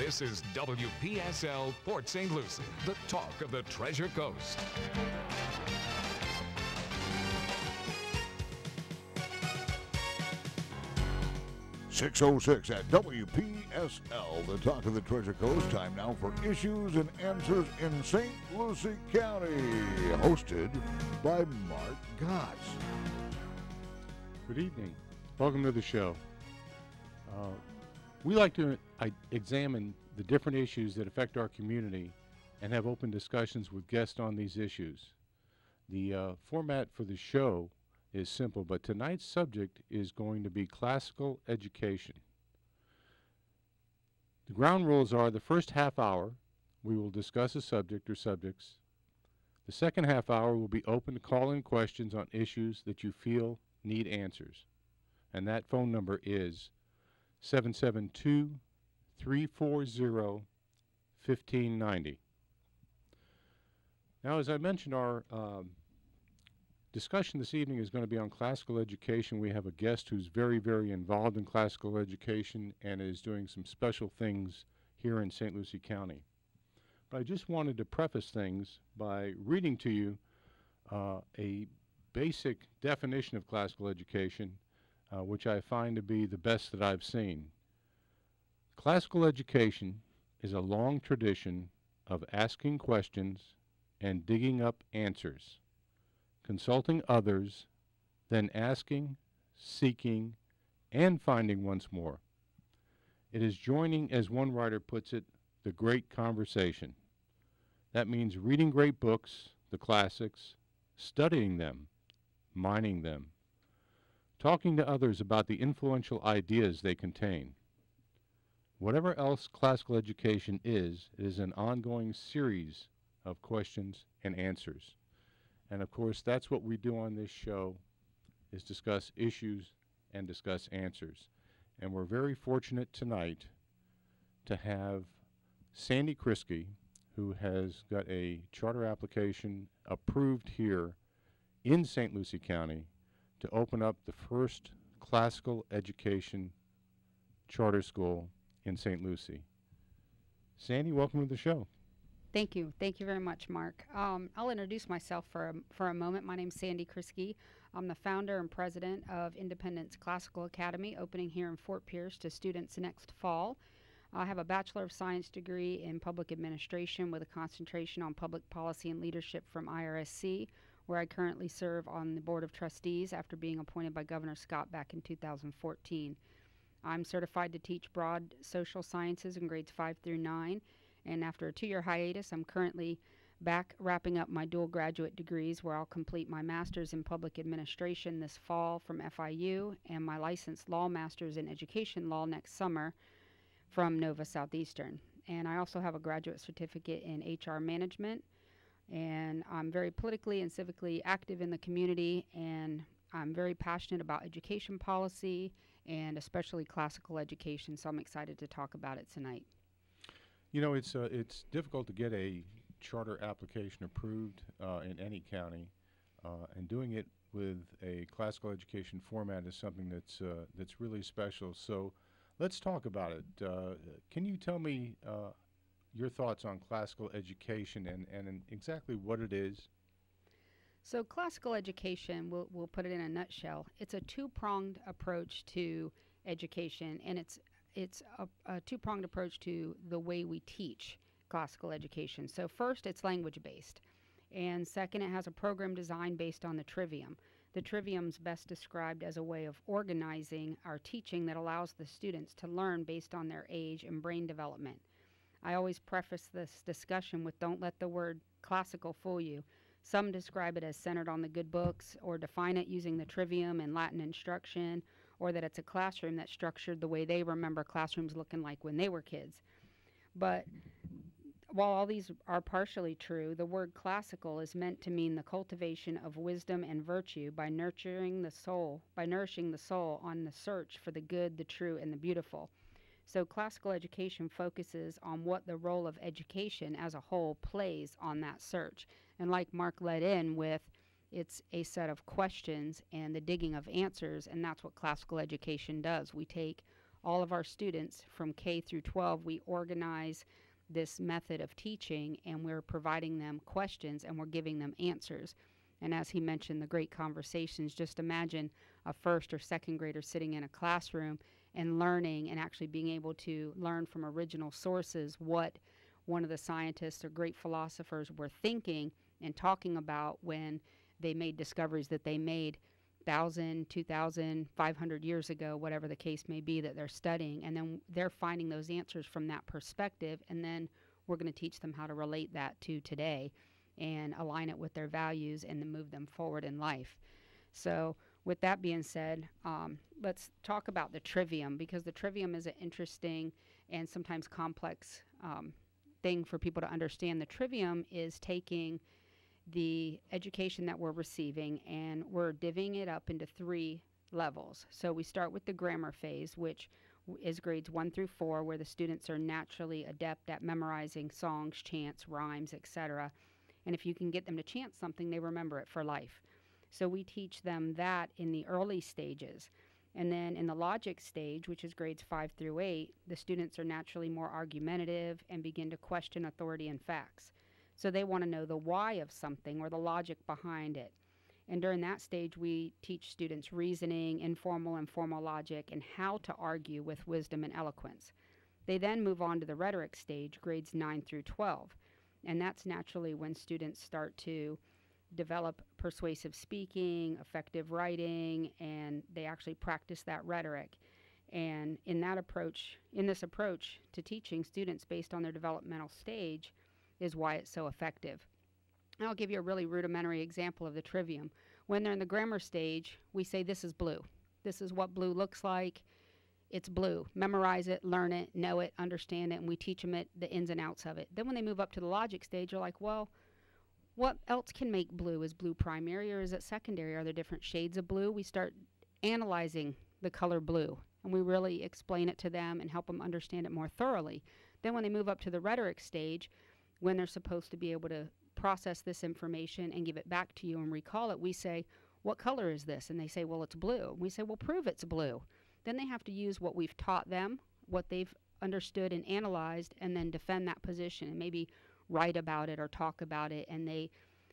This is WPSL Port St. Lucie, the talk of the Treasure Coast. 6:06 at WPSL, the talk of the Treasure Coast. Time now for Issues and Answers in St. Lucie County, hosted by Mark Gotz. Good evening. Welcome to the show. We like to examine the different issues that affect our community and have open discussions with guests on these issues. The format for the show is simple, but tonight's subject is going to be classical education. The ground rules are: the first half hour we will discuss a subject or subjects. The second half hour will be open to call-in questions on issues that you feel need answers. And that phone number is 772-340-1590. Now, as I mentioned, our discussion this evening is going to be on classical education. We have a guest who's very, very involved in classical education and is doing some special things here in St. Lucie County. But I just wanted to preface things by reading to you a basic definition of classical education, which I find to be the best that I've seen. Classical education is a long tradition of asking questions and digging up answers, consulting others, then asking, seeking, and finding once more. It is joining, as one writer puts it, the great conversation. That means reading great books, the classics, studying them, mining them, talking to others about the influential ideas they contain. Whatever else classical education is, it is an ongoing series of questions and answers. And of course, that's what we do on this show, is discuss issues and discuss answers. And we're very fortunate tonight to have Sandy Krische, who has got a charter application approved here in St. Lucie County to open up the first classical education charter school in St. Lucie. Sandy, welcome to the show. Thank you. Thank you very much, Mark. I'll introduce myself for a moment. My name's Sandy Krische. I'm the founder and president of Independence Classical Academy, opening here in Fort Pierce to students next fall. I have a Bachelor of Science degree in Public Administration with a concentration on Public Policy and Leadership from IRSC, where I currently serve on the Board of Trustees after being appointed by Governor Scott back in 2014. I'm certified to teach broad social sciences in grades 5 through 9. And after a 2-year hiatus, I'm currently back wrapping up my dual graduate degrees, where I'll complete my master's in public administration this fall from FIU and my licensed law master's in education law next summer from Nova Southeastern. And I also have a graduate certificate in HR management. And I'm very politically and civically active in the community, and I'm very passionate about education policy and especially classical education, so I'm excited to talk about it tonight. You know, it's difficult to get a charter application approved in any county, and doing it with a classical education format is something that's really special. So let's talk about it. Can you tell me your thoughts on classical education and exactly what it is? So classical education, we'll put it in a nutshell. It's a two-pronged approach to education, and it's a two-pronged approach to the way we teach classical education. So first, it's language-based. And second, it has a program design based on the trivium. The trivium's best described as a way of organizing our teaching that allows the students to learn based on their age and brain development. I always preface this discussion with, don't let the word classical fool you. Some describe it as centered on the good books, or define it using the trivium and Latin instruction, or that it's a classroom that's structured the way they remember classrooms looking like when they were kids. But while all these are partially true, the word classical is meant to mean the cultivation of wisdom and virtue by nourishing the soul on the search for the good, the true, and the beautiful. So classical education focuses on what the role of education as a whole plays on that search. And like Mark led in with, it's a set of questions and the digging of answers, and that's what classical education does. We take all of our students from K through 12, we organize this method of teaching, and we're providing them questions and we're giving them answers. And as he mentioned, the great conversations, just imagine a first or second grader sitting in a classroom and learning and actually being able to learn from original sources what one of the scientists or great philosophers were thinking and talking about when they made discoveries that they made 1,000, 2,000, 500 years ago, whatever the case may be that they're studying. And then they're finding those answers from that perspective, and then we're going to teach them how to relate that to today and align it with their values and then move them forward in life. So with that being said, let's talk about the trivium, because the trivium is an interesting and sometimes complex thing for people to understand. The trivium is taking the education that we're receiving and we're divvying it up into 3 levels. So we start with the grammar phase, which is grades 1 through 4, where the students are naturally adept at memorizing songs, chants, rhymes, etc. And if you can get them to chant something, they remember it for life. So we teach them that in the early stages. And then in the logic stage, which is grades 5 through 8, the students are naturally more argumentative and begin to question authority and facts. So they want to know the why of something or the logic behind it. And during that stage, we teach students reasoning, informal and formal logic, and how to argue with wisdom and eloquence. They then move on to the rhetoric stage, grades 9 through 12. And that's naturally when students start to develop persuasive speaking, effective writing, and they actually practice that rhetoric. And in this approach to teaching students based on their developmental stage is why it's so effective. And I'll give you a really rudimentary example of the trivium. When they're in the grammar stage, we say this is blue. This is what blue looks like. It's blue. Memorize it, learn it, know it, understand it, and we teach them the ins and outs of it. Then when they move up to the logic stage, they're like, well, what else can make blue? Is blue primary or is it secondary? Are there different shades of blue? We start analyzing the color blue, and we really explain it to them and help them understand it more thoroughly. Then when they move up to the rhetoric stage, when they're supposed to be able to process this information and give it back to you and recall it, we say, what color is this? And they say, well, it's blue. We say, well, prove it's blue. Then they have to use what we've taught them, what they've understood and analyzed, and then defend that position and maybe write about it or talk about it. And they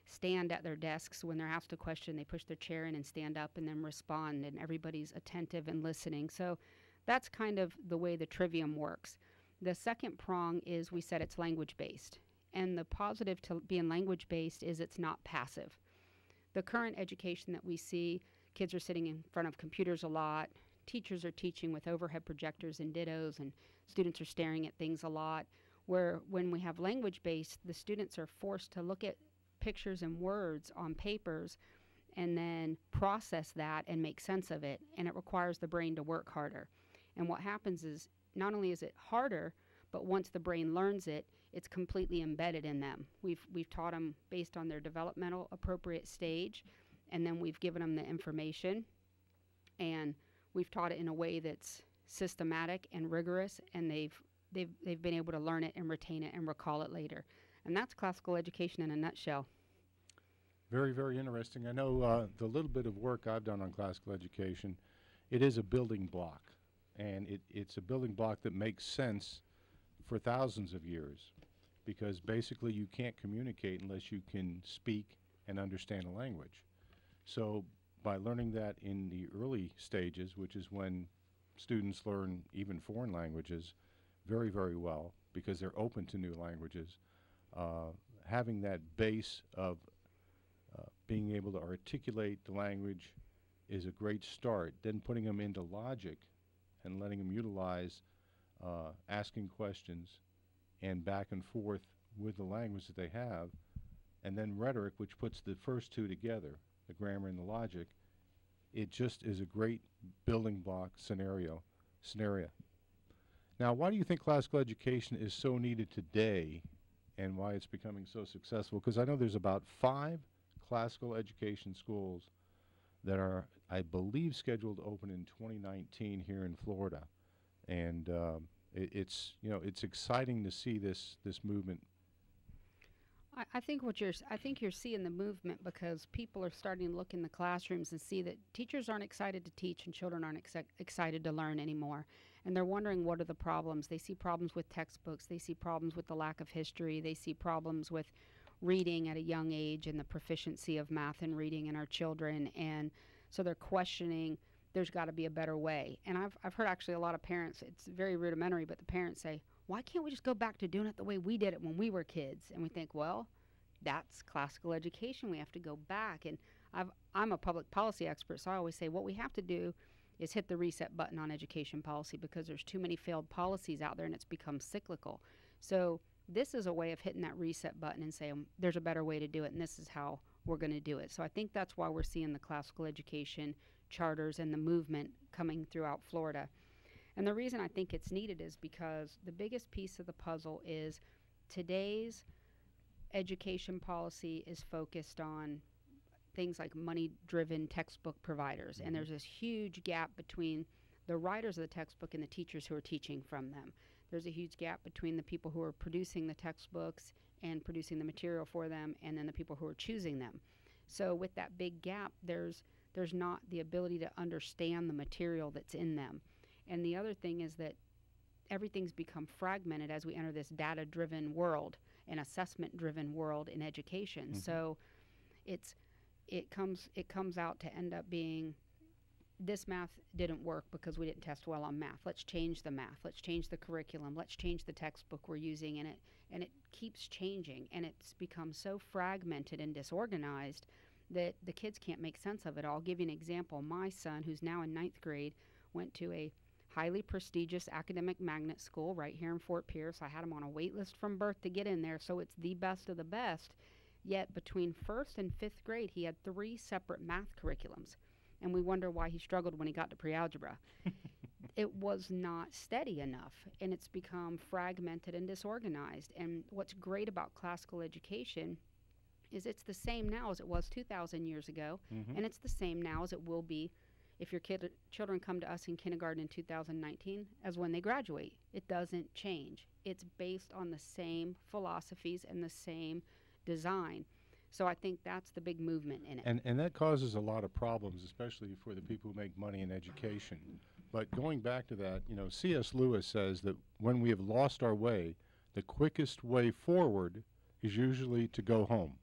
stand at their desks when they're asked a question. They push their chair in and stand up and then respond, and everybody's attentive and listening. So that's kind of the way the trivium works. The second prong is we said it's language-based. And the positive to being language-based is it's not passive. The current education that we see, kids are sitting in front of computers a lot, teachers are teaching with overhead projectors and dittos, and students are staring at things a lot, where when we have language-based, the students are forced to look at pictures and words on papers and then process that and make sense of it, and it requires the brain to work harder. And what happens is not only is it harder, but once the brain learns it, it's completely embedded in them. We've taught them based on their developmental appropriate stage, and then we've given them the information, and we've taught it in a way that's systematic and rigorous, and they've been able to learn it and retain it and recall it later. And that's classical education in a nutshell. Very, very interesting. I know the little bit of work I've done on classical education, it is a building block, and it's a building block that makes sense for thousands of years, because basically you can't communicate unless you can speak and understand a language. So by learning that in the early stages, which is when students learn even foreign languages very, very well, because they're open to new languages, having that base of being able to articulate the language is a great start. Then putting them into logic and letting them utilize asking questions and back and forth with the language that they have, and then rhetoric, which puts the first two together, the grammar and the logic. It just is a great building block scenario. Now, why do you think classical education is so needed today, and why it's becoming so successful? Because I know there's about 5 classical education schools that are, I believe, scheduled to open in 2019 here in Florida. And it's exciting to see this movement. I think you're seeing the movement because people are starting to look in the classrooms and see that teachers aren't excited to teach and children aren't excited to learn anymore. and they're wondering what are the problems. They see problems with textbooks. They see problems with the lack of history. They see problems with reading at a young age and the proficiency of math and reading in our children. And so they're questioning, there's got to be a better way. And I've heard actually a lot of parents, it's very rudimentary, but the parents say, why can't we just go back to doing it the way we did it when we were kids? And we think, well, that's classical education. We have to go back. And I'm a public policy expert, so I always say what we have to do is hit the reset button on education policy, because there's too many failed policies out there and it's become cyclical. So this is a way of hitting that reset button and saying there's a better way to do it, and this is how we're going to do it. So I think that's why we're seeing the classical education charters and the movement coming throughout Florida. And the reason I think it's needed is because the biggest piece of the puzzle is today's education policy is focused on things like money-driven textbook providers, and there's this huge gap between the writers of the textbook and the teachers who are teaching from them. There's a huge gap between the people who are producing the textbooks and producing the material for them, and then the people who are choosing them. So with that big gap, there's not the ability to understand the material that's in them. And the other thing is that everything's become fragmented as we enter this data-driven world, an assessment-driven world in education. So it comes out to end up being, this math didn't work because we didn't test well on math. Let's change the math. Let's change the curriculum. Let's change the textbook we're using. And it keeps changing. And it's become so fragmented and disorganized that the kids can't make sense of it all. I'll give you an example. My son, who's now in 9th grade, went to a highly prestigious academic magnet school right here in Fort Pierce. I had him on a wait list from birth to get in there, so it's the best of the best. Yet between 1st and 5th grade, he had 3 separate math curriculums. And we wonder why he struggled when he got to pre-algebra. It was not steady enough, and it's become fragmented and disorganized. And what's great about classical education is it's the same now as it was 2,000 years ago, and it's the same now as it will be if your children come to us in kindergarten in 2019 as when they graduate. It doesn't change. It's based on the same philosophies and the same design. So I think that's the big movement in it. And that causes a lot of problems, especially for the people who make money in education. But going back to that, you know, C.S. Lewis says that when we have lost our way, the quickest way forward is usually to go home.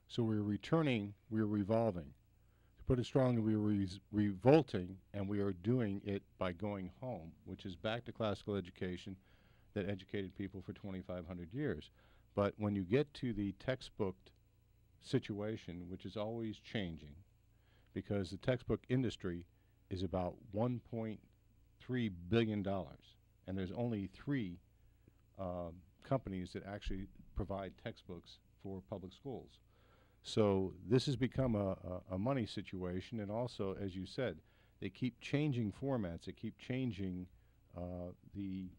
So we're returning, we're revolving. To put it strongly, we're revolting, and we are doing it by going home, which is back to classical education that educated people for 2,500 years. But when you get to the textbook situation, which is always changing, because the textbook industry is about $1.3 billion, and there's only 3 companies that actually provide textbooks for public schools. So this has become a money situation, and also, as you said, they keep changing formats, they keep changing the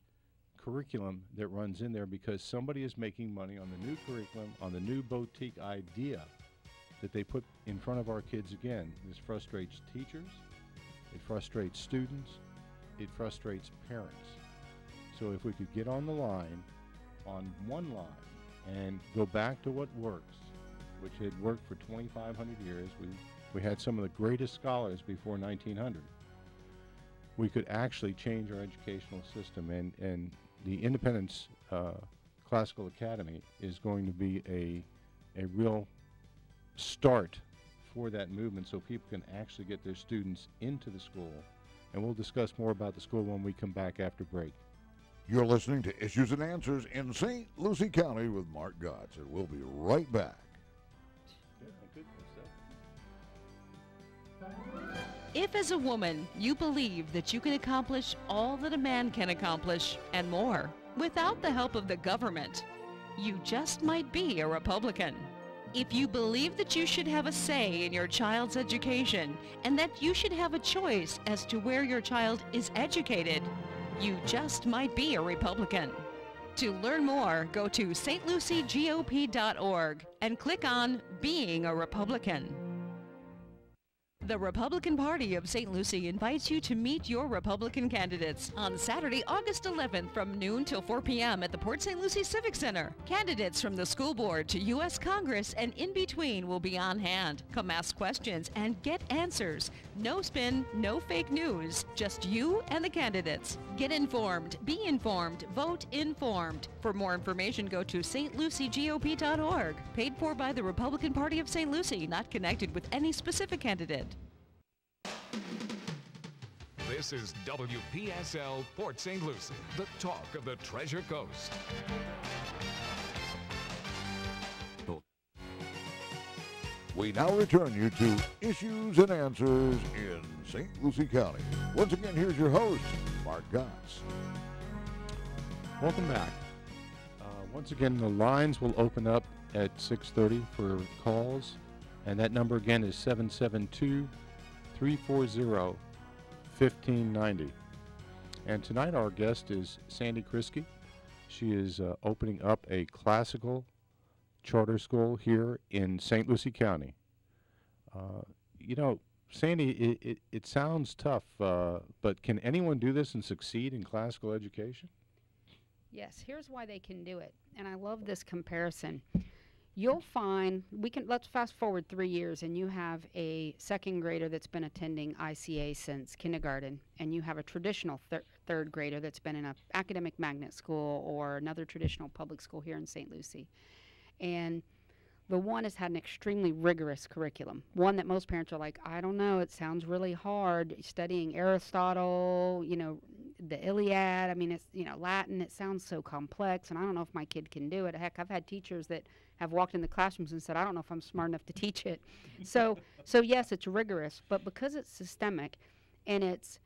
curriculum that runs in there, because somebody is making money on the new curriculum, on the new boutique idea that they put in front of our kids again. This frustrates teachers, it frustrates students, it frustrates parents. So if we could get on the line, on one line, and go back to what works, which had worked for 2,500 years. We had some of the greatest scholars before 1900. We could actually change our educational system, and the Independence Classical Academy is going to be a real start for that movement, so people can actually get their students into the school. And we'll discuss more about the school when we come back after break. You're listening to Issues and Answers in St. Lucie County with Mark Gotz, and we'll be right back. If as a woman you believe that you can accomplish all that a man can accomplish and more without the help of the government, you just might be a Republican. If you believe that you should have a say in your child's education and that you should have a choice as to where your child is educated, you just might be a Republican. To learn more, go to stluciegop.org and click on Being a Republican. The Republican Party of St. Lucie invites you to meet your Republican candidates on Saturday, August 11th from noon till 4 p.m. at the Port St. Lucie Civic Center. Candidates from the school board to U.S. Congress and in between will be on hand. Come ask questions and get answers. No spin, no fake news, just you and the candidates. Get informed, be informed, vote informed. For more information, go to stluciegop.org. Paid for by the Republican Party of St. Lucie, not connected with any specific candidate. This is WPSL Port St. Lucie, the talk of the Treasure Coast. We now return you to Issues and Answers in St. Lucie County. Once again, here's your host, Mark Gotz. Welcome back. Once again, the lines will open up at 6:30 for calls, and that number again is 772-340-1590. And tonight our guest is Sandy Krische. She is opening up a classical charter school here in St. Lucie County. You know, Sandy, it sounds tough, but can anyone do this and succeed in classical education? Yes, here's why they can do it. And I love this comparison. You'll find, let's fast forward 3 years, and you have a second grader that's been attending ICA since kindergarten, and you have a traditional third grader that's been in an academic magnet school or another traditional public school here in St. Lucie. And the one has had an extremely rigorous curriculum, one that most parents are like, I don't know, it sounds really hard, studying Aristotle, you know, the Iliad, I mean, it's, you know, Latin, it sounds so complex, and I don't know if my kid can do it. Heck, I've had teachers that have walked in the classrooms and said, I don't know if I'm smart enough to teach it. So yes, it's rigorous, but because it's systemic and it's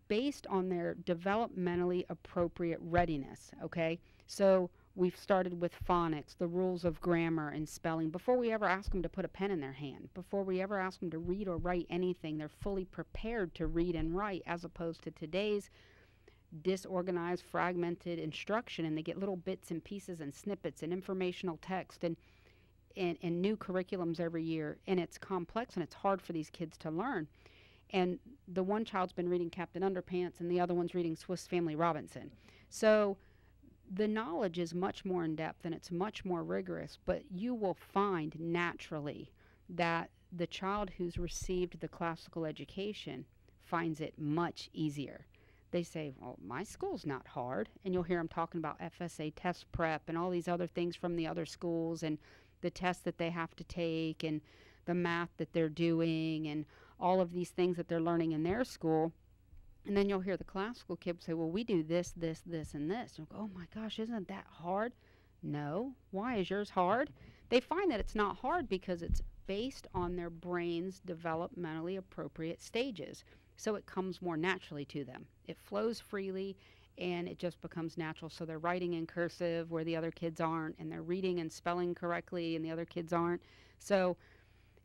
based on their developmentally appropriate readiness, okay? So we've started with phonics, the rules of grammar and spelling. Before we ever ask them to put a pen in their hand, before we ever ask them to read or write anything, they're fully prepared to read and write, as opposed to today's disorganized, fragmented instruction, and they get little bits and pieces and snippets and informational text and new curriculums every year, and it's complex and it's hard for these kids to learn. And the one child's been reading Captain Underpants and the other one's reading Swiss Family Robinson. So the knowledge is much more in depth and it's much more rigorous, but you will find naturally that the child who's received the classical education finds it much easier. They say, well, my school's not hard. And you'll hear them talking about FSA test prep and all these other things from the other schools and the tests that they have to take and the math that they're doing and all of these things that they're learning in their school. And then you'll hear the classical kids say, well, we do this, this, this, and this. You'll go, oh my gosh, isn't that hard? No. Why is yours hard? They find that it's not hard because it's based on their brain's developmentally appropriate stages. So it comes more naturally to them. It flows freely, and it just becomes natural. So they're writing in cursive where the other kids aren't, and they're reading and spelling correctly, and the other kids aren't. So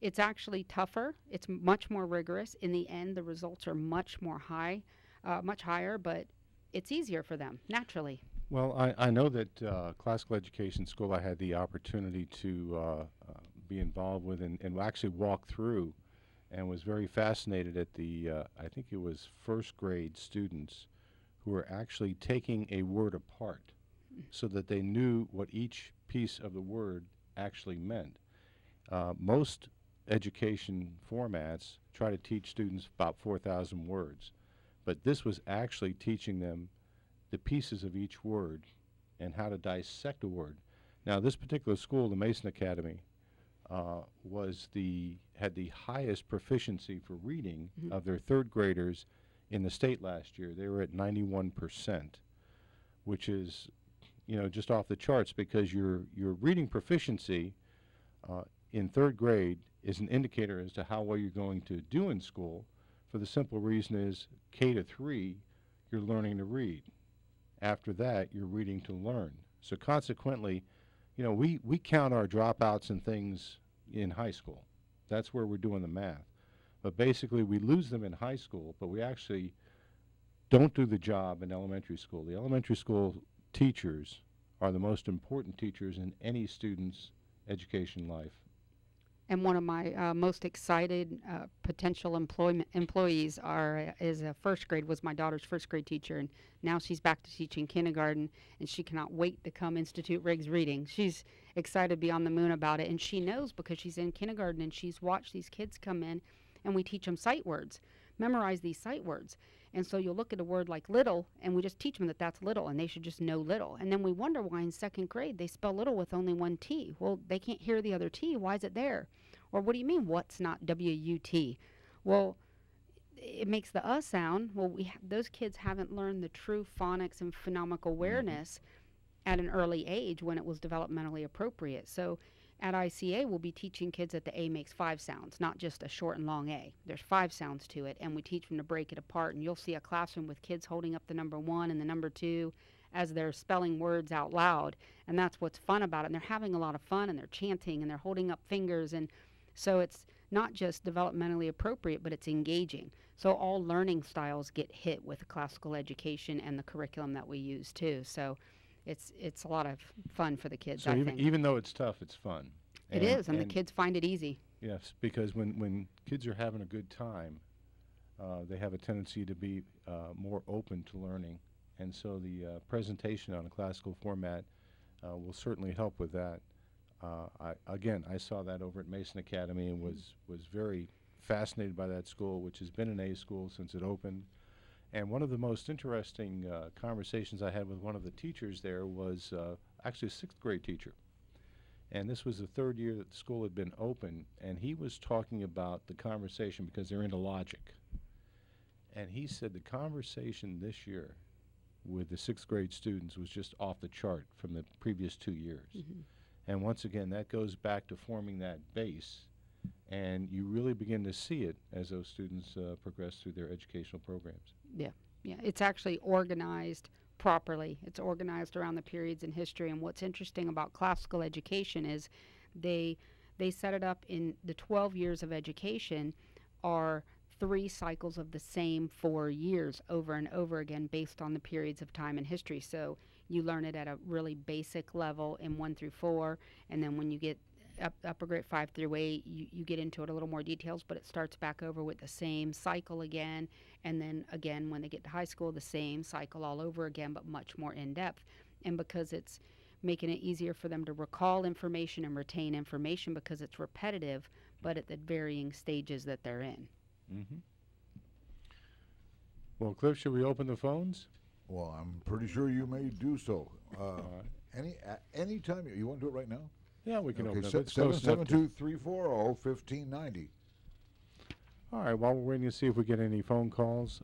it's actually tougher. It's much more rigorous. In the end, the results are much higher, but it's easier for them, naturally. Well, I know that classical education school I had the opportunity to be involved with and actually walk through, and was very fascinated at the, I think it was first grade students who were actually taking a word apart so that they knew what each piece of the word actually meant. Most education formats try to teach students about 4,000 words, but this was actually teaching them the pieces of each word and how to dissect a word. Now, this particular school, the Mason Academy, had the highest proficiency for reading of their third graders in the state last year. They were at 91%, which is, you know, just off the charts, because your reading proficiency in third grade is an indicator as to how well you're going to do in school, for the simple reason is K to 3, you're learning to read. After that, you're reading to learn. So consequently, you know, we count our dropouts and things in high school. That's where we're doing the math. But basically, we lose them in high school, but we actually don't do the job in elementary school. The elementary school teachers are the most important teachers in any student's education life. And one of my most excited potential employees is a first grade, was my daughter's first grade teacher, and now she's back to teaching kindergarten, and she cannot wait to come Institute Riggs reading. She's excited beyond the moon about it, and she knows because she's in kindergarten and she's watched these kids come in, and we teach them sight words, memorize these sight words. And so you'll look at a word like little, and we just teach them that that's little, and they should just know little. And then we wonder why in second grade they spell little with only one T. Well, they can't hear the other T. Why is it there? Or what do you mean, what's not W-U-T? Well, it makes the sound. Well, those kids haven't learned the true phonics and phonemic awareness at an early age when it was developmentally appropriate. So at ICA, we'll be teaching kids that the A makes 5 sounds, not just a short and long A. There's 5 sounds to it, and we teach them to break it apart. And you'll see a classroom with kids holding up the number 1 and the number 2 as they're spelling words out loud. And that's what's fun about it. And they're having a lot of fun, and they're chanting, and they're holding up fingers. And so it's not just developmentally appropriate, but it's engaging. So all learning styles get hit with classical education and the curriculum that we use, too. So it's a lot of fun for the kids, so I think. Even though it's tough, it's fun. It is, and the kids find it easy. Yes, because when kids are having a good time, they have a tendency to be more open to learning. And so the presentation on a classical format will certainly help with that. I saw that over at Mason Academy and was very fascinated by that school, which has been an A school since it opened. And one of the most interesting conversations I had with one of the teachers there was actually a 6th grade teacher. And this was the 3rd year that the school had been open, and he was talking about the conversation because they're into logic. And he said the conversation this year with the 6th grade students was just off the chart from the previous 2 years. Mm-hmm. And once again, that goes back to forming that base, and you really begin to see it as those students progress through their educational programs. Yeah, it's actually organized properly. It's organized around the periods in history, and what's interesting about classical education is they set it up in the 12 years of education are 3 cycles of the same 4 years over and over again based on the periods of time in history. So you learn it at a really basic level in 1 through 4, and then when you get upper grade 5 through 8, you get into it a little more details, but it starts back over with the same cycle again, and then again when they get to high school, the same cycle all over again, but much more in depth. And because it's making it easier for them to recall information and retain information because it's repetitive, but at the varying stages that they're in. Mm-hmm. Well, Cliff, should we open the phones? Well, I'm pretty sure you may do so. Any time you want to do it right now? Yeah, we can open it. 772-340-1590. All right, while we're waiting to see if we get any phone calls,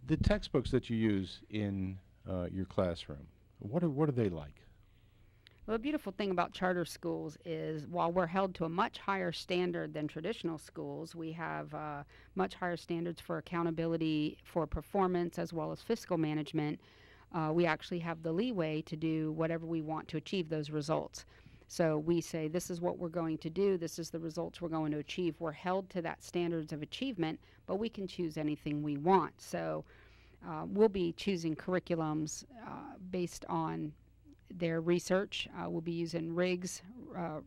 the textbooks that you use in your classroom, what are they like? Well, the beautiful thing about charter schools is while we're held to a much higher standard than traditional schools, we have much higher standards for accountability for performance as well as fiscal management. We actually have the leeway to do whatever we want to achieve those results. So we say, this is what we're going to do, this is the results we're going to achieve. We're held to that standards of achievement, but we can choose anything we want. So we'll be choosing curriculums based on their research. We'll be using Riggs,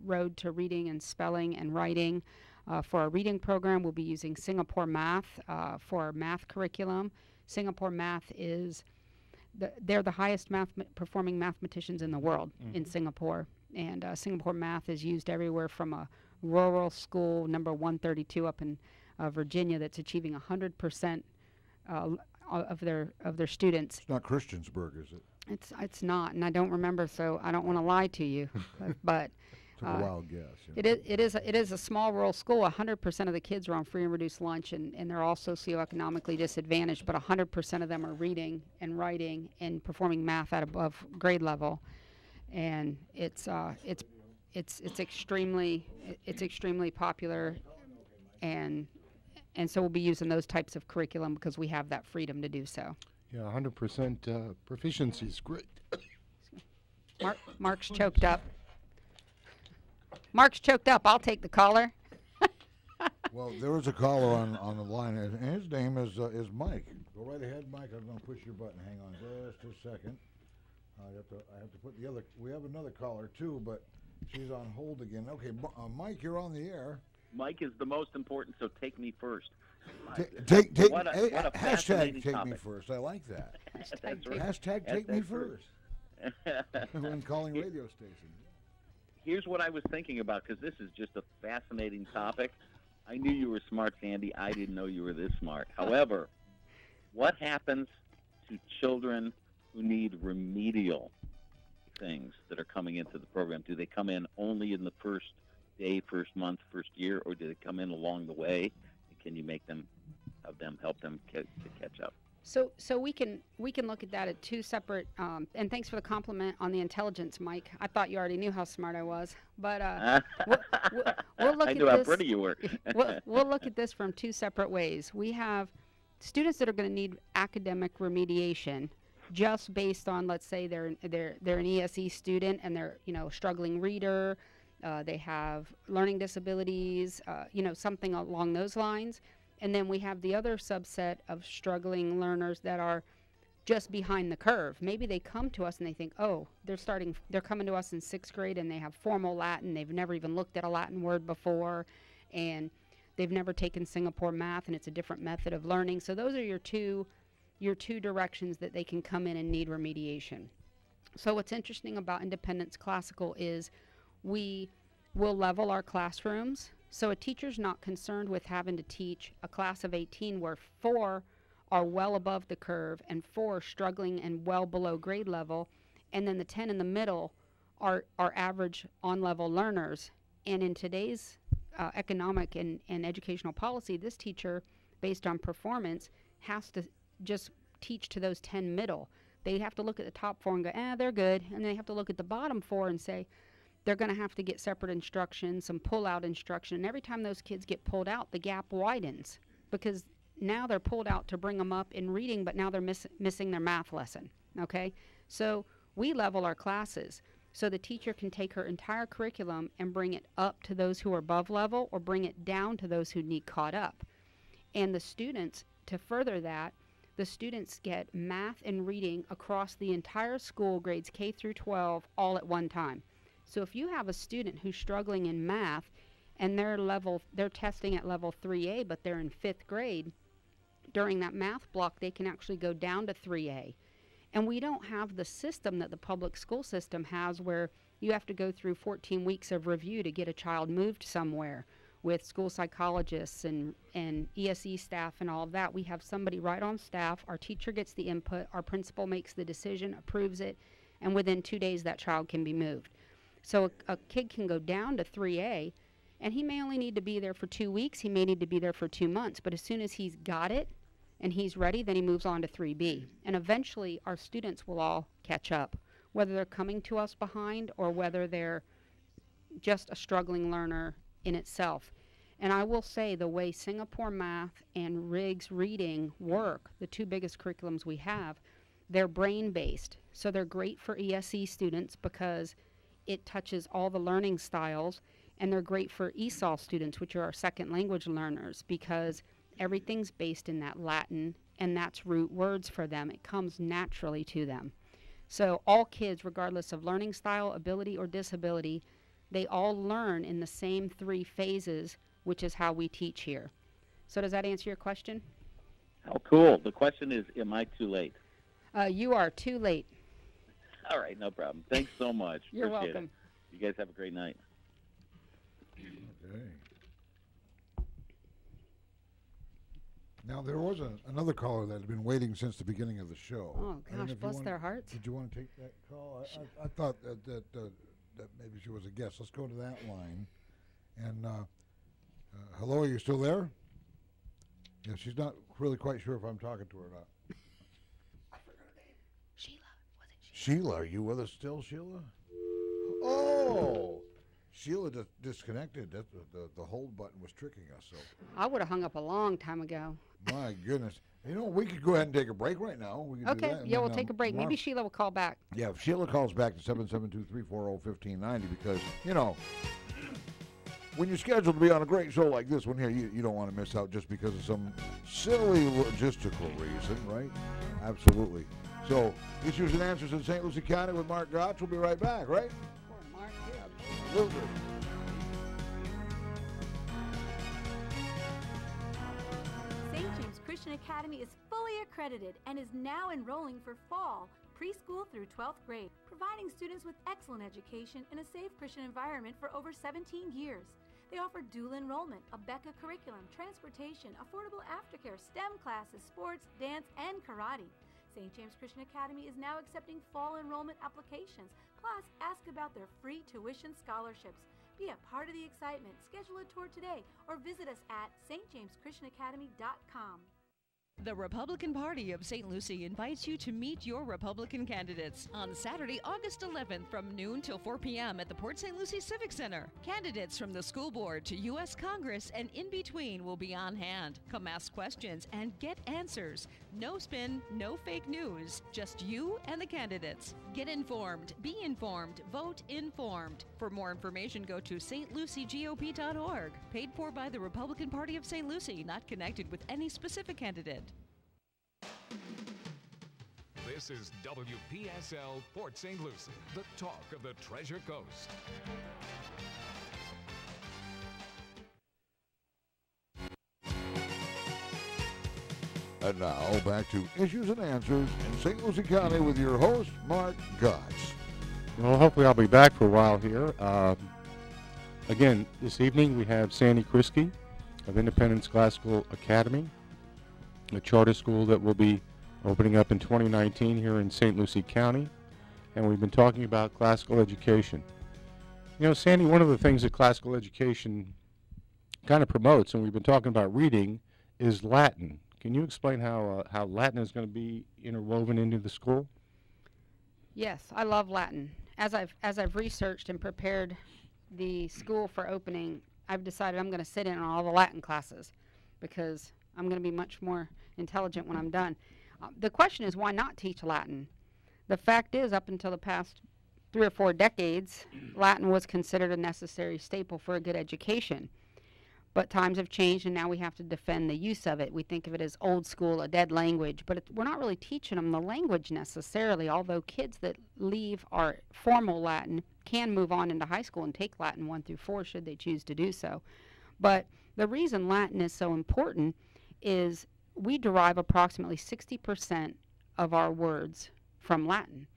Road to Reading and Spelling and Writing. For our reading program, we'll be using Singapore Math for our math curriculum. Singapore Math is they're the highest performing mathematicians in the world in Singapore. And Singapore Math is used everywhere from a rural school, number 132 up in Virginia, that's achieving 100% of their students. It's not Christiansburg, is it? It's not, and I don't remember, so I don't want to lie to you. But took a wild guess. It is a small rural school. 100% of the kids are on free and reduced lunch, and they're all socioeconomically disadvantaged. But 100% of them are reading and writing and performing math at above grade level, and it's extremely popular, and so we'll be using those types of curriculum because we have that freedom to do so. Yeah, 100% proficiency is great. Mark's choked up. Mark's choked up. I'll take the caller. Well, there is a caller on the line, and his name is Mike. Go right ahead, Mike. I'm going to push your button. Hang on just a second. I have to put the other. We have another caller too, but She's on hold again. Okay, Mike, you're on the air. Mike is the most important, so take me first. Take What a hashtag fascinating take me topic. first. I like that. That's right. Hashtag take me That's first. When calling radio stations. Here's what I was thinking about, because this is just a fascinating topic. I knew you were smart, Sandy. I didn't know you were this smart. However, what happens to children who need remedial things that are coming into the program? Do they come in only in the first day, first month, first year, or do they come in along the way? Can you help them to catch up? So we can look at that at two separate. And thanks for the compliment on the intelligence, Mike. I thought you already knew how smart I was, but we'll look I at knew this. how pretty you were. we'll look at this from two separate ways. We have students that are going to need academic remediation, just based on, let's say they're an ESE student and they're struggling reader, they have learning disabilities, something along those lines. And then we have the other subset of struggling learners that are just behind the curve. Maybe they come to us and they think, oh, they're coming to us in 6th grade and they have formal Latin. They've never even looked at a Latin word before, and they've never taken Singapore math, and it's a different method of learning. So those are your two directions that they can come in and need remediation. So what's interesting about Independence Classical is we will level our classrooms. So a teacher's not concerned with having to teach a class of 18 where 4 are well above the curve and 4 are struggling and well below grade level, and then the 10 in the middle are average on-level learners. And in today's economic and educational policy, this teacher, based on performance, has to just teach to those 10 middle. They have to look at the top 4 and go, they're good. And they have to look at the bottom 4 and say, they're going to have to get separate instruction, some pull-out instruction. And every time those kids get pulled out, the gap widens, because now they're pulled out to bring them up in reading, but now they're missing their math lesson, okay? So we level our classes so the teacher can take her entire curriculum and bring it up to those who are above level or bring it down to those who need caught up. And the students, to further that, the students get math and reading across the entire school, grades K through 12, all at one time. So if you have a student who's struggling in math and they're testing at level 3A, but they're in 5th grade, during that math block, they can actually go down to 3A. And we don't have the system that the public school system has, where you have to go through 14 weeks of review to get a child moved somewhere with school psychologists and ESE staff and all of that. We have somebody right on staff. Our teacher gets the input. Our principal makes the decision, approves it, and within 2 days that child can be moved. So a kid can go down to 3A, and he may only need to be there for 2 weeks. He may need to be there for 2 months. But as soon as he's got it and he's ready, then he moves on to 3B. And eventually our students will all catch up, whether they're coming to us behind or whether they're just a struggling learner in itself. And I will say the way Singapore math and Riggs reading work, the 2 biggest curriculums we have, they're brain-based. So they're great for ESE students because it touches all the learning styles, and they're great for ESOL students, which are our second language learners, because everything's based in that Latin, and that's root words for them. It comes naturally to them. So all kids, regardless of learning style, ability, or disability, they all learn in the same 3 phases, which is how we teach here. So does that answer your question? How cool. The question is, am I too late? You are too late. All right, no problem. Thanks so much. You're Appreciate welcome. You guys have a great night. Okay. Now, there was another caller that had been waiting since the beginning of the show. Oh, gosh, bless their hearts. Did you want to take that call? I thought that maybe she was a guest. Let's go to that line. And hello, are you still there? Yeah, she's not really quite sure if I'm talking to her or not. I forgot her name. Sheila. Was it Sheila? Sheila, are you with us still, Sheila? Oh! Sheila disconnected. The hold button was tricking us. So I would have hung up a long time ago. my goodness. You know, we could go ahead and take a break right now. We could do Okay, that, yeah, we'll take a break. Maybe Sheila will call back. Yeah, if Sheila calls back to 772-340-1590, because, you know, when you're scheduled to be on a great show like this one here, you don't want to miss out just because of some silly logistical reason, right? Absolutely. So, Issues and Answers in St. Lucie County with Mark Gotz. We'll be right back, right? Poor Mark, you're a Absolutely. St. James Christian Academy is fully accredited and is now enrolling for fall, preschool through 12th grade, providing students with excellent education in a safe Christian environment for over 17 years. They offer dual enrollment, a BECA curriculum, transportation, affordable aftercare, STEM classes, sports, dance, and karate. St. James Christian Academy is now accepting fall enrollment applications. Plus, ask about their free tuition scholarships. Be a part of the excitement. Schedule a tour today or visit us at stjameschristianacademy.com. The Republican Party of St. Lucie invites you to meet your Republican candidates on Saturday, August 11th from noon till 4 p.m. at the Port St. Lucie Civic Center. Candidates from the school board to U.S. Congress and in between will be on hand. Come ask questions and get answers. No spin, no fake news, just you and the candidates. Get informed, be informed, vote informed. For more information, go to stluciegop.org. Paid for by the Republican Party of St. Lucie, not connected with any specific candidate. This is WPSL Port St. Lucie, the talk of the Treasure Coast. And now, back to Issues and Answers in St. Lucie County with your host, Mark Gotz. Well, hopefully I'll be back for a while here. Again, this evening we have Sandy Krische of Independence Classical Academy, a charter school that will be opening up in 2019 here in St. Lucie County. And we've been talking about classical education. You know, Sandy, one of the things that classical education kind of promotes, and we've been talking about reading, is Latin. Can you explain how Latin is going to be interwoven into the school? Yes, I love Latin. As I've researched and prepared the school for opening, I've decided I'm going to sit in on all the Latin classes because I'm going to be much more intelligent when I'm done. The question is, why not teach Latin? The fact is, up until the past 3 or 4 decades, Latin was considered a necessary staple for a good education. But times have changed, and now we have to defend the use of it. We think of it as old school, a dead language, but we're not really teaching them the language necessarily, although kids that leave our formal Latin can move on into high school and take Latin 1 through 4 should they choose to do so. But the reason Latin is so important is we derive approximately 60% of our words from Latin.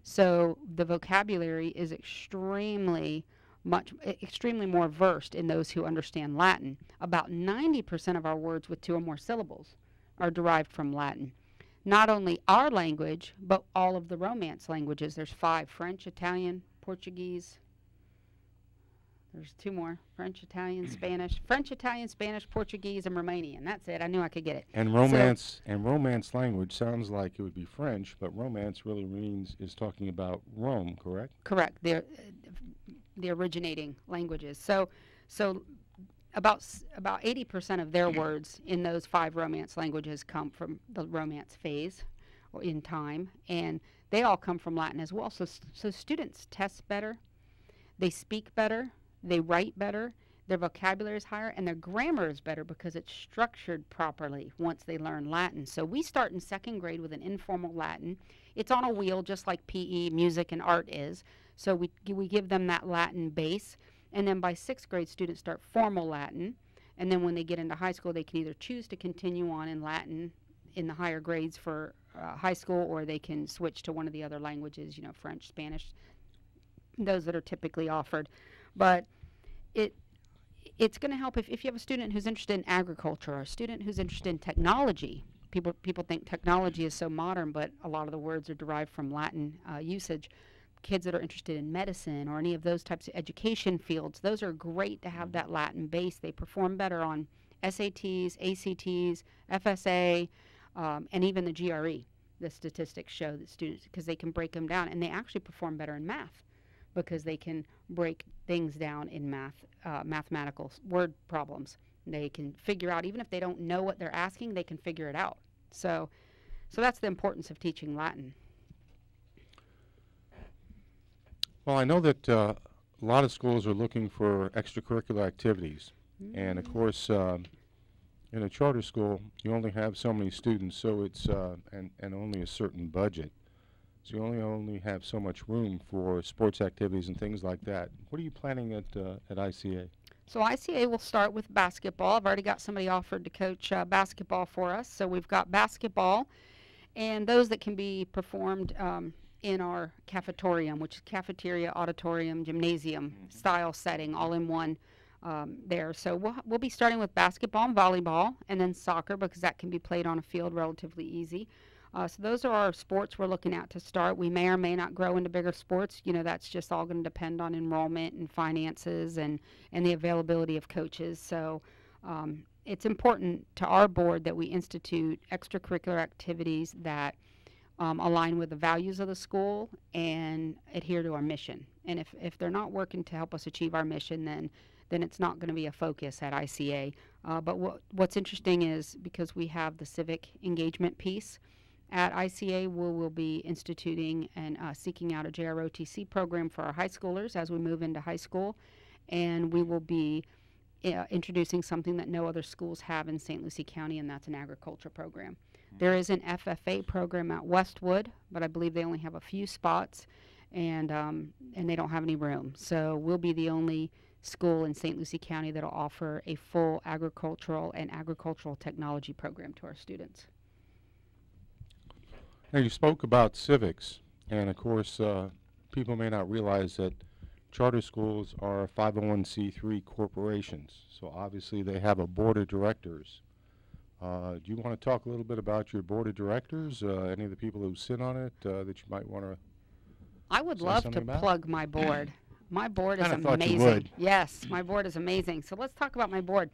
So the vocabulary is extremely more versed in those who understand Latin. About 90% of our words with 2 or more syllables are derived from Latin. Not only our language, but all of the Romance languages. There's 5, French, Italian, Portuguese. There's 2 more, French, Italian, Spanish, Portuguese, and Romanian. That's it. I knew I could get it. And Romance language sounds like it would be French, but Romance really is talking about Rome, correct? Correct. They're the originating languages. So about 80% of their words in those 5 Romance languages come from the Romance phase or in time, and they all come from Latin as well. So students test better, they speak better, they write better, their vocabulary is higher, and their grammar is better because it's structured properly once they learn Latin. So we start in 2nd grade with an informal Latin. It's on a wheel just like PE, music, and art is. So we give them that Latin base, and then by 6th grade, students start formal Latin, and then when they get into high school, they can either choose to continue on in Latin in the higher grades for high school, or they can switch to one of the other languages, you know, French, Spanish, those that are typically offered. But it's going to help if you have a student who's interested in agriculture or a student who's interested in technology. People think technology is so modern, but a lot of the words are derived from Latin usage. Kids that are interested in medicine or any of those types of education fields, those are great to have that Latin base. They perform better on SATs, ACTs, FSA, and even the GRE. The statistics show that students, because they can break them down, and they actually perform better in math because they can break things down in mathematical word problems. They can figure out, even if they don't know what they're asking, they can figure it out. So that's the importance of teaching Latin. Well, I know that a lot of schools are looking for extracurricular activities. And of course, in a charter school, you only have so many students, so it's and only a certain budget. So you only have so much room for sports activities and things like that. What are you planning at ICA? So ICA will start with basketball. I've already got somebody offered to coach basketball for us. So we've got basketball, and those that can be performed in our cafetorium, which is cafeteria, auditorium, gymnasium style setting, all in one there. So we'll be starting with basketball and volleyball, and then soccer, because that can be played on a field relatively easy. So those are our sports we're looking at to start. We may or may not grow into bigger sports. You know, that's just all going to depend on enrollment and finances and the availability of coaches. So it's important to our board that we institute extracurricular activities that align with the values of the school and adhere to our mission. And if they're not working to help us achieve our mission, then it's not going to be a focus at ICA. But what's interesting is, because we have the civic engagement piece, at ICA, we will be instituting and seeking out a JROTC program for our high schoolers as we move into high school. And we will be introducing something that no other schools have in St. Lucie County, and that's an agriculture program. There is an FFA program at Westwood, but I believe they only have a few spots, and they don't have any room. So we'll be the only school in St. Lucie County that will offer a full agricultural and agricultural technology program to our students. Now, you spoke about civics, and of course, people may not realize that charter schools are 501c3 corporations, so obviously they have a board of directors. Do you want to talk a little bit about your board of directors, any of the people who sit on it that you might want to I would love to plug my board. My board is Kinda thought you amazing. would. Yes, my board is amazing. So let's talk about my board.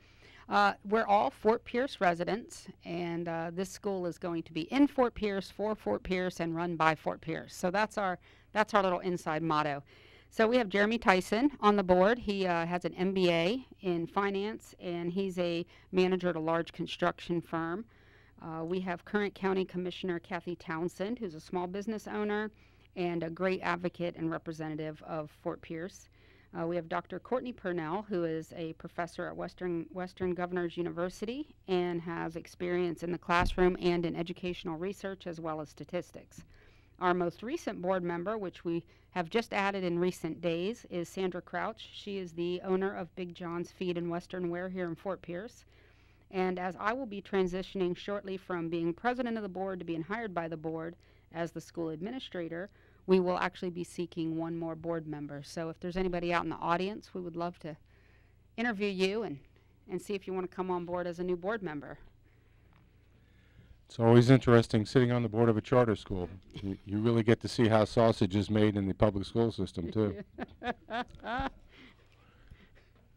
We're all Fort Pierce residents, and this school is going to be in Fort Pierce, for Fort Pierce, and run by Fort Pierce. So that's our little inside motto. So we have Jeremy Tyson on the board. He has an MBA in finance, and he's a manager at a large construction firm. We have current County Commissioner Kathy Townsend, who's a small business owner and a great advocate and representative of Fort Pierce. We have Dr. Courtney Purnell, who is a professor at Western Governors University and has experience in the classroom and in educational research as well as statistics. Our most recent board member, which we have just added in recent days, is Sandra Crouch. She is the owner of Big John's Feed and Western Wear here in Fort Pierce. And as I will be transitioning shortly from being president of the board to being hired by the board as the school administrator, we will actually be seeking one more board member. So if there's anybody out in the audience, we would love to interview you and see if you want to come on board as a new board member. It's always interesting sitting on the board of a charter school. You really get to see how sausage is made in the public school system, too.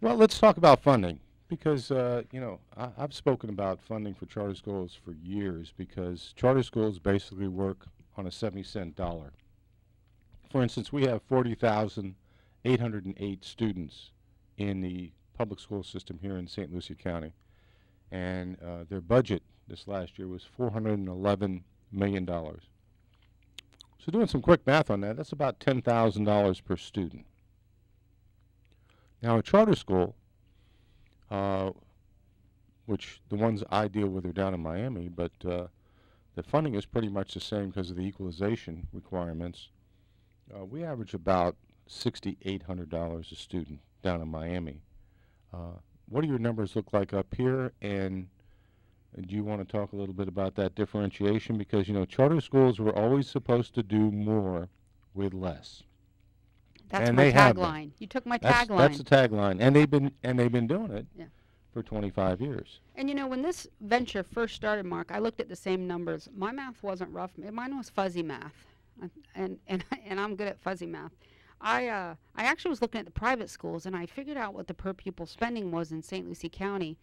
Well, let's talk about funding, because, you know, I've spoken about funding for charter schools for years, because charter schools basically work on a 70-cent dollar. For instance, we have 40,808 students in the public school system here in St. Lucie County, and their budget this last year was $411 million. So doing some quick math on that, that's about $10,000 per student. Now a charter school, which the ones I deal with are down in Miami, but the funding is pretty much the same because of the equalization requirements. We average about $6,800 a student down in Miami. What do your numbers look like up here, and do you want to talk a little bit about that differentiation? Because, you know, charter schools were always supposed to do more with less. That's and my they have tagline. You took my That's tagline. the tagline, and they've been doing it for 25 years. And you know, when this venture first started, Mark, I looked at the same numbers. My math wasn't rough. Mine was fuzzy math, and I'm good at fuzzy math. I actually was looking at the private schools, and I figured out what the per pupil spending was in St. Lucie County.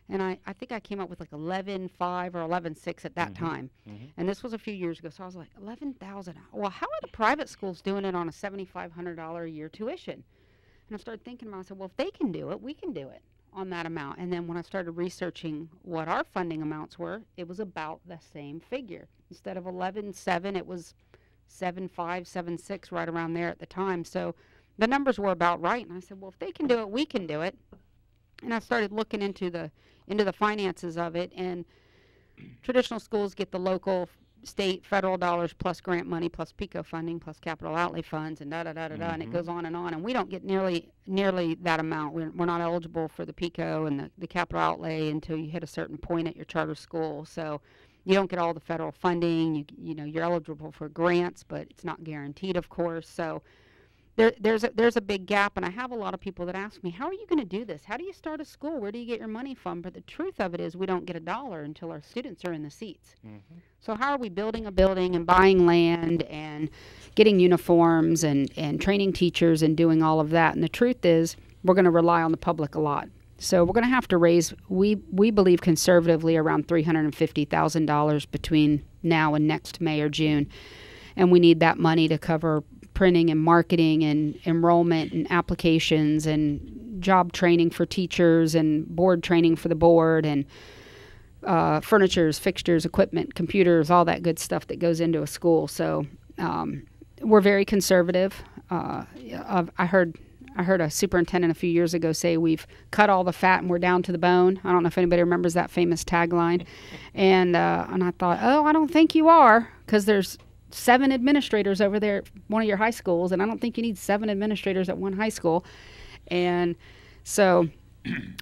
And I think I came up with like 11.5 or 11.6 at that time. And this was a few years ago. So I was like, 11,000. Well, how are the private schools doing it on a $7,500 a year tuition? And I started thinking about it. I said, well, if they can do it, we can do it on that amount. And then when I started researching what our funding amounts were, it was about the same figure. Instead of 11.7, it was 7.5, 7.6, right around there at the time. So the numbers were about right. And I said, well, if they can do it, we can do it. And I started looking into the finances of it, and traditional schools get the local state, federal dollars, plus grant money, plus PICO funding, plus capital outlay funds, and da-da-da-da-da, and it goes on, and we don't get nearly that amount. We're not eligible for the PICO and the capital outlay until you hit a certain point at your charter school. So you don't get all the federal funding. You know, you're eligible for grants, but it's not guaranteed, of course. So there's a big gap, and I have a lot of people that ask me, how are you going to do this? How do you start a school? Where do you get your money from? But the truth of it is we don't get $1 until our students are in the seats. So how are we building a building and buying land and getting uniforms and training teachers and doing all of that? And the truth is we're going to rely on the public a lot. So we're going to have to raise, we believe conservatively, around $350,000 between now and next May or June. And we need that money to cover printing and marketing and enrollment and applications and job training for teachers and board training for the board and furnitures, fixtures, equipment, computers, all that good stuff that goes into a school. So we're very conservative. I heard a superintendent a few years ago say we've cut all the fat and we're down to the bone. I don't know if anybody remembers that famous tagline. And I thought, oh, I don't think you are, because there's 7 administrators over there at one of your high schools, and I don't think you need 7 administrators at one high school. And so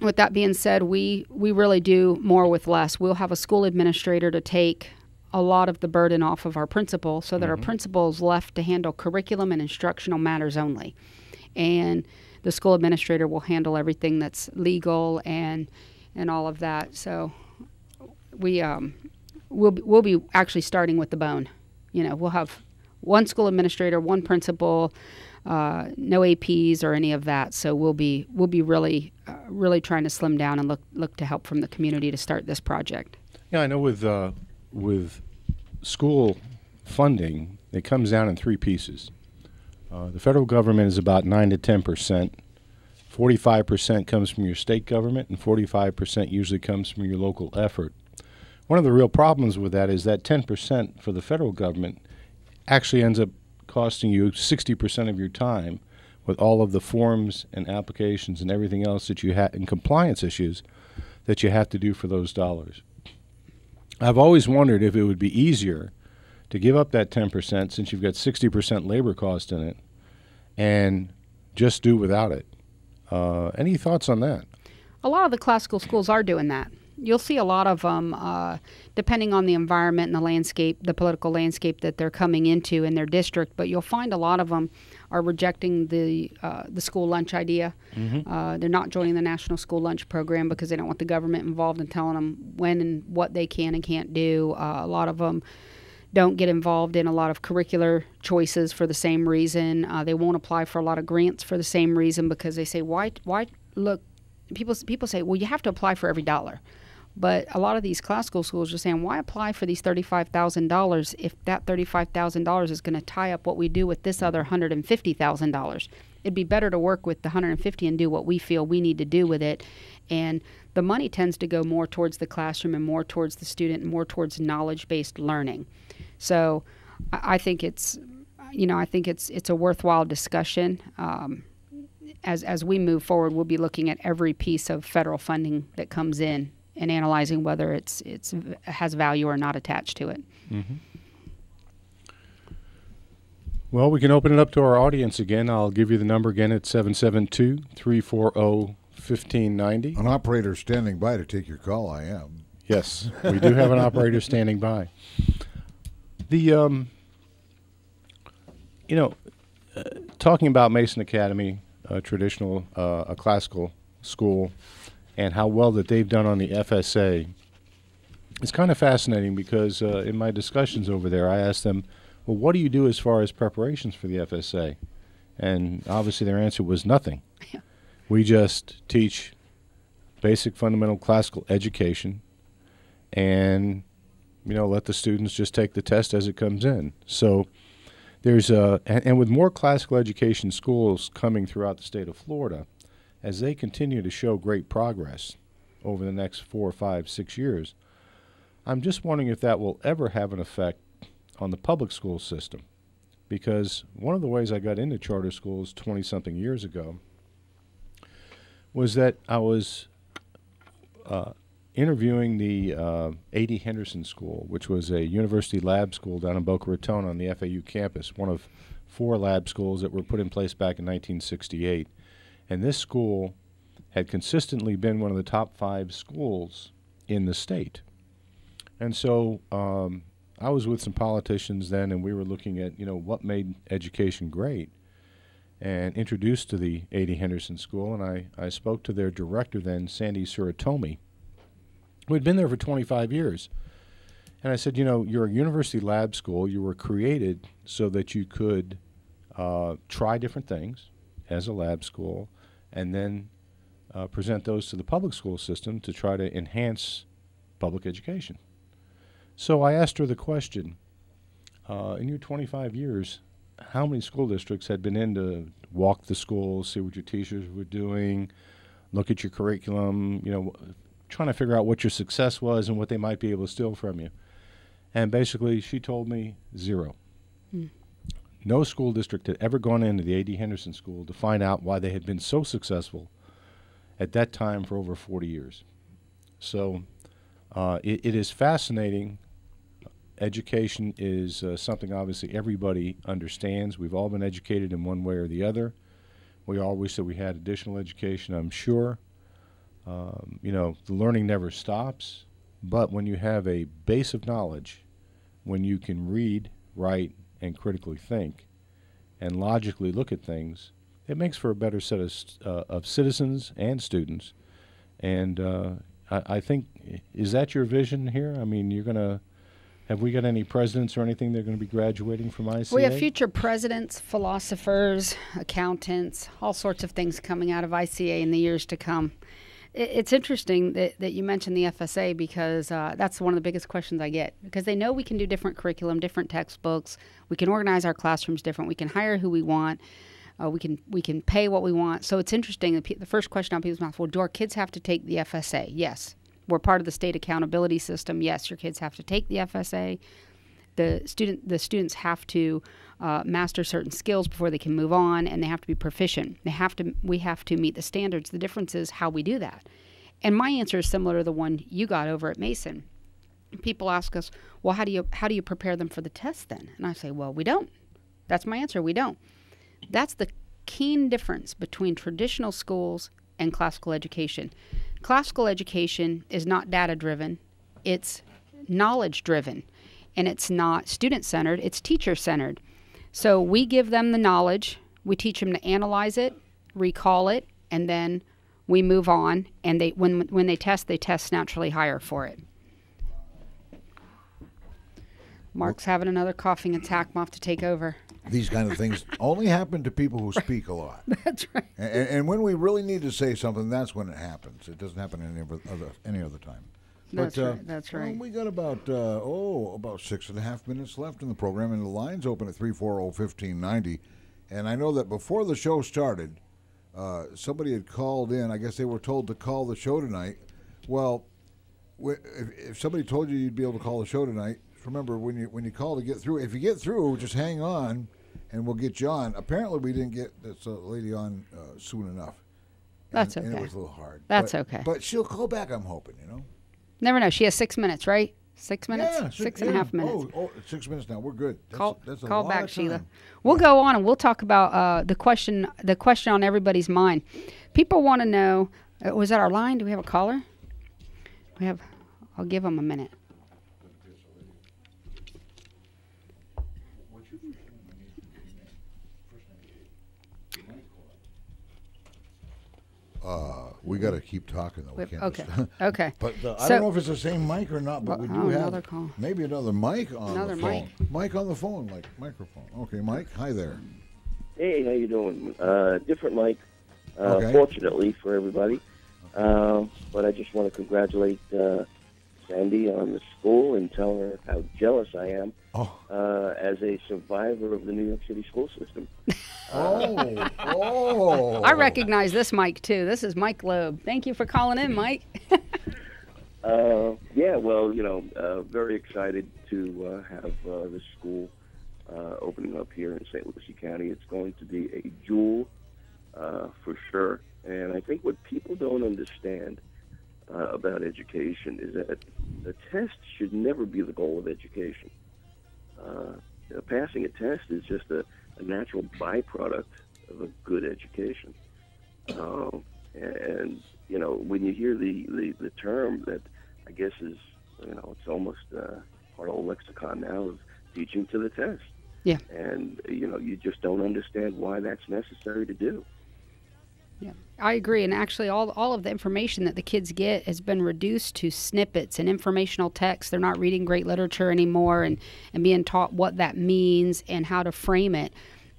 with that being said, we really do more with less. We'll have a school administrator to take a lot of the burden off of our principal so that our principal is left to handle curriculum and instructional matters only. And the school administrator will handle everything that's legal and all of that. So we'll be actually starting with the bone. You know, we'll have one school administrator, one principal, no APs or any of that. So we'll be really trying to slim down and look to help from the community to start this project. Yeah, I know with school funding, it comes down in 3 pieces. The federal government is about 9 to 10%. 45% comes from your state government, and 45% usually comes from your local effort. One of the real problems with that is that 10% for the federal government actually ends up costing you 60% of your time with all of the forms and applications and everything else that you have, and compliance issues that you have to do for those dollars. I've always wondered if it would be easier to give up that 10% since you've got 60% labor cost in it and just do without it. Any thoughts on that? A lot of the classical schools are doing that. You'll see a lot of them, depending on the environment and the landscape, the political landscape that they're coming into in their district. But you'll find a lot of them are rejecting the school lunch idea. They're not joining the National School Lunch Program because they don't want the government involved in telling them when and what they can and can't do. A lot of them don't get involved in a lot of curricular choices for the same reason. They won't apply for a lot of grants for the same reason, because they say, why look, people say, well, you have to apply for every dollar. But a lot of these classical schools are saying, why apply for these $35,000 if that $35,000 is going to tie up what we do with this other $150,000? It'd be better to work with the $150,000 and do what we feel we need to do with it. And the money tends to go more towards the classroom and more towards the student and more towards knowledge-based learning. So I think it's a worthwhile discussion. As we move forward, we'll be looking at every piece of federal funding that comes in and analyzing whether it has value or not attached to it. Well, we can open it up to our audience again. I'll give you the number again at 772-340-1590. An operator standing by to take your call, I am. Yes, we do have an operator standing by. The, talking about Mason Academy, a traditional, a classical school, and how well that they've done on the FSA, it's kind of fascinating because in my discussions over there, I asked them, well, what do you do as far as preparations for the FSA? And obviously their answer was nothing. Yeah. We just teach basic fundamental classical education and, let the students just take the test as it comes in. So there's and with more classical education schools coming throughout the state of Florida, as they continue to show great progress over the next 4, 5, 6 years, I'm just wondering if that will ever have an effect on the public school system. Because one of the ways I got into charter schools 20-something years ago was that I was interviewing the A.D. Henderson School, which was a university lab school down in Boca Raton on the FAU campus, one of 4 lab schools that were put in place back in 1968. And this school had consistently been one of the top 5 schools in the state. And so I was with some politicians then, and we were looking at, what made education great, and introduced to the A.D. Henderson School, and I spoke to their director then, Sandy Suratomi, who had been there for 25 years. And I said, you're a university lab school. You were created so that you could try different things as a lab school, and then present those to the public school system to try to enhance public education. So I asked her the question, in your 25 years, how many school districts had been in to walk the schools, see what your teachers were doing, look at your curriculum, trying to figure out what your success was and what they might be able to steal from you? And basically, she told me 0. No school district had ever gone into the A.D. Henderson School to find out why they had been so successful at that time for over 40 years. So it is fascinating. Education is something obviously everybody understands. We've all been educated in one way or the other. We all wish that we had additional education, I'm sure. The learning never stops. But when you have a base of knowledge, when you can read, write, and critically think, and logically look at things, it makes for a better set of citizens and students. And I think, is that your vision here? I mean, have we got any presidents or anything that are going to be graduating from ICA? We have future presidents, philosophers, accountants, all sorts of things coming out of ICA in the years to come. It's interesting that you mentioned the FSA, because that's one of the biggest questions I get, because they know we can do different curriculum, different textbooks. We can organize our classrooms different. We can hire who we want. We can pay what we want. So it's interesting. The first question on people's mouths, well, do our kids have to take the FSA? Yes. We're part of the state accountability system. Yes, your kids have to take the FSA. The students have to master certain skills before they can move on, and they have to be proficient. We have to meet the standards. The difference is how we do that. And my answer is similar to the one you got over at Mason. People ask us, well, how do you prepare them for the test then? And I say, well, we don't. That's my answer. We don't. That's the keen difference between traditional schools and classical education. Classical education is not data-driven. It's knowledge-driven. And it's not student-centered. It's teacher-centered. So we give them the knowledge. We teach them to analyze it, recall it, and then we move on. And when they test naturally higher for it. Mark's having another coughing attack. I'm off to take over. These kind of things only happen to people who speak a lot. That's right. And when we really need to say something, that's when it happens. It doesn't happen any other time. That's right. That's right. We got about 6.5 minutes left in the program, and the line's open at 340-1590. And I know that before the show started, somebody had called in. I guess they were told to call the show tonight. Well, if somebody told you you'd be able to call the show tonight, remember when you call to get through. If you get through, just hang on, and we'll get you on. Apparently, we didn't get this lady on soon enough. That's okay. And it was a little hard. That's okay. But she'll call back, I'm hoping, Never know. She has 6 minutes, right? 6 minutes? Yeah, 6.5 minutes. Oh, 6 minutes now. We're good. That's a call lot back, of time. Sheila. We'll go on and we'll talk about the question on everybody's mind. People want to know, was that our line? Do we have a caller? I'll give them a minute. We got to keep talking, though. We can't Okay. just Okay. But I don't know if it's the same mic or not, but we do have another call. maybe another mic on Another the phone. mic. Mic on the phone, like microphone. Okay, Mike, hi there. Hey, how you doing? Different mic, Okay. fortunately for everybody. But I just want to congratulate Sandy on the school and tell her how jealous I am as a survivor of the New York City school system. I recognize this mic, too. This is Mike Loeb. Thank you for calling in, Mike. Yeah, well, very excited to have this school opening up here in St. Lucie County. It's going to be a jewel for sure. And I think what people don't understand about education is that the test should never be the goal of education. Passing a test is just a natural byproduct of a good education. And when you hear the term that I guess is, it's almost part of the lexicon now of teaching to the test. Yeah. And, you just don't understand why that's necessary to do. Yeah, I agree. And actually, all of the information that the kids get has been reduced to snippets and informational text. They're not reading great literature anymore and being taught what that means and how to frame it.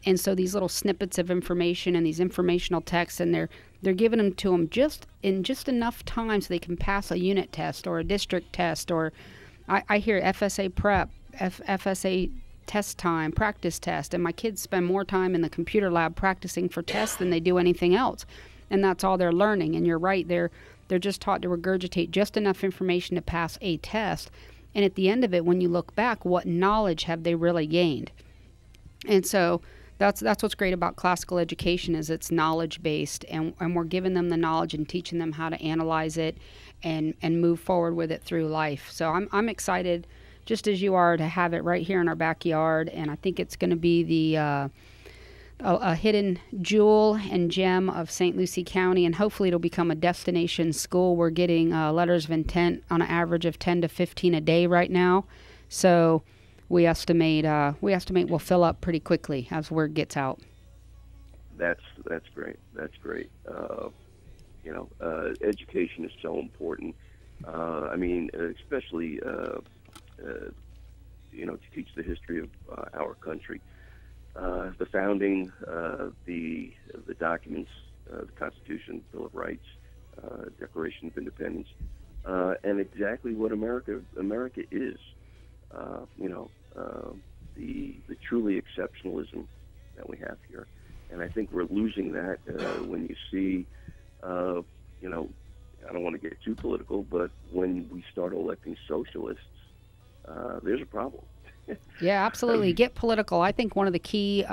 And so these little snippets of information and these informational texts, and they're giving them to them just enough time so they can pass a unit test or a district test, or I hear FSA prep, FSA test time, practice test, and my kids spend more time in the computer lab practicing for tests than they do anything else, and that's all they're learning. And you're right, they're just taught to regurgitate just enough information to pass a test, and at the end of it, when you look back, what knowledge have they really gained? And so that's what's great about classical education, is it's knowledge based, and we're giving them the knowledge and teaching them how to analyze it and move forward with it through life. So I'm excited, just as you are, to have it right here in our backyard, and I think it's going to be a hidden jewel and gem of St. Lucie County, and hopefully it'll become a destination school. We're getting letters of intent on an average of 10 to 15 a day right now, so we estimate we'll fill up pretty quickly as word gets out. That's great. That's great. Education is so important. Especially to teach the history of our country. The founding, the documents, the Constitution, Bill of Rights, Declaration of Independence, and exactly what America is. The truly exceptionalism that we have here. And I think we're losing that when you see, I don't want to get too political, but when we start electing socialists, there's a problem. Yeah, absolutely. Get political. I think one of the keys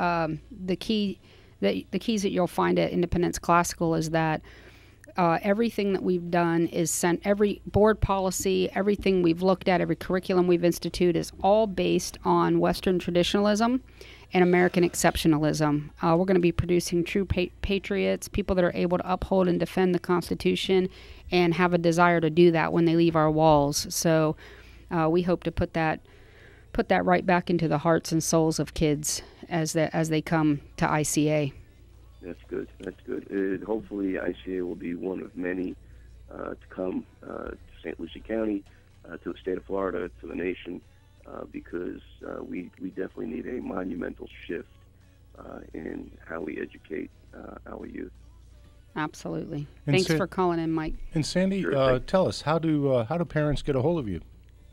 that you'll find at Independence Classical is that everything that we've done is sent, every board policy, everything we've looked at, every curriculum we've instituted is all based on Western traditionalism and American exceptionalism. We're going to be producing true patriots, people that are able to uphold and defend the Constitution and have a desire to do that when they leave our walls. So we hope to put that right back into the hearts and souls of kids as they come to ICA. That's good. That's good. Hopefully, ICA will be one of many to come to St. Lucie County, to the state of Florida, to the nation, because we definitely need a monumental shift in how we educate our youth. Absolutely. Thanks for calling in, Mike. And Sandy, Sure, tell us, how do parents get a hold of you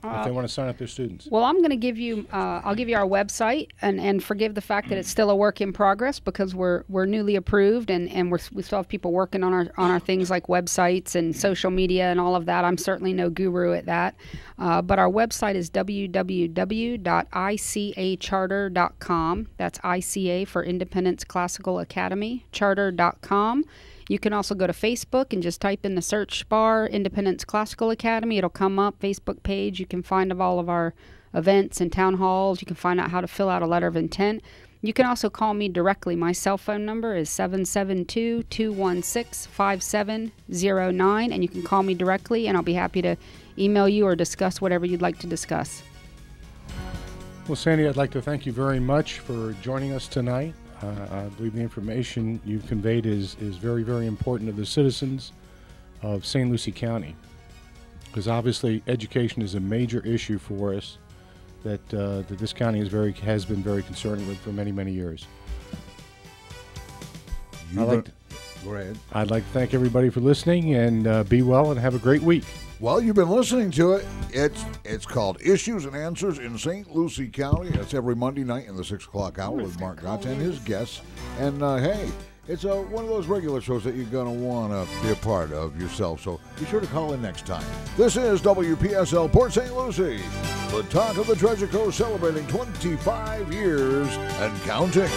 if they want to sign up their students? Well, I'm going to give you, I'll give you our website, and forgive the fact that it's still a work in progress because we're newly approved, and we still have people working on our things like websites and social media and all of that. I'm certainly no guru at that, but our website is www.icacharter.com. That's ICA for Independence Classical Academy, charter.com. You can also go to Facebook and just type in the search bar, Independence Classical Academy. It'll come up, Facebook page. You can find all of our events and town halls. You can find out how to fill out a letter of intent. You can also call me directly. My cell phone number is 772-216-5709, and you can call me directly, and I'll be happy to email you or discuss whatever you'd like to discuss. Well, Sandy, I'd like to thank you very much for joining us tonight. I believe the information you've conveyed is very, very important to the citizens of St. Lucie County, because obviously education is a major issue for us that this county has been very concerned with for many, many years. Go ahead. I'd like to thank everybody for listening, and be well and have a great week. Well, you've been listening to it. It's called Issues and Answers in St. Lucie County. It's every Monday night in the 6 o'clock hour with Mark Gotz and his guests. And, hey, it's one of those regular shows that you're going to want to be a part of yourself. So be sure to call in next time. This is WPSL Port St. Lucie, the talk of the Treasure Coast, celebrating 25 years and counting.